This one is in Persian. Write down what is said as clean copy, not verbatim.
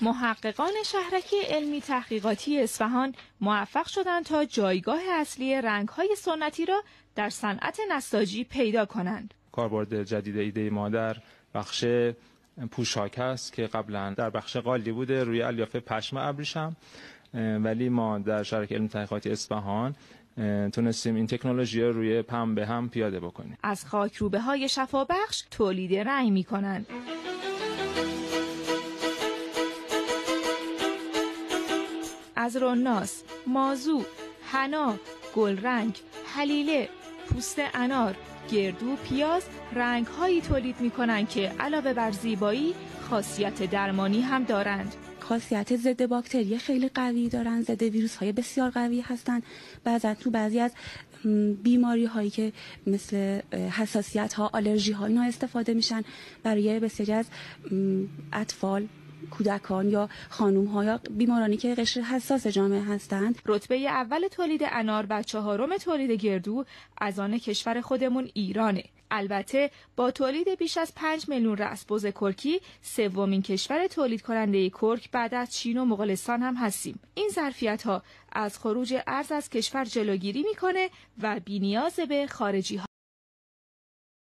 محققان شهرک علمی تحقیقاتی اصفهان موفق شدند تا جایگاه اصلی رنگ‌های سنتی را در صنعت نساجی پیدا کنند. کاربرد جدید ایده ما در بخش پوشاک است که قبلا در بخش قالی بوده، روی الیاف پشم ابریشم، ولی ما در شهرک علمی تحقیقاتی اصفهان تونستیم این تکنولوژی رو روی پنبه هم پیاده بکنیم. از خاکروبه‌های شفابخش تولید رنگ می‌کنند. از رناس، مازو، حنا، گلرنگ، حلیله، پوست انار، گردو، پیاز رنگ‌هایی تولید می‌کنند که علاوه بر زیبایی خاصیت درمانی هم دارند. خاصیت ضد باکتری خیلی قوی دارن، ضد ویروس های بسیار قوی هستن. بعضی از بیماری هایی که مثل حساسیت ها، آلرژی ها اینا استفاده میشن برای بسیاری از اطفال، کودکان یا خانم ها یا بیمارانی که قشر حساس جامعه هستند. رتبه اول تولید انار و 4م تولید گردو از آن کشور خودمون ایرانه. البته با تولید بیش از 5 میلیون رأس‌بز کرکی 3مین کشور تولید کننده کرک بعد از چین و مغولستان هم هستیم. این ظرفیت‌ها از خروج ارز از کشور جلوگیری می‌کنه و بی‌نیاز به خارجی‌ها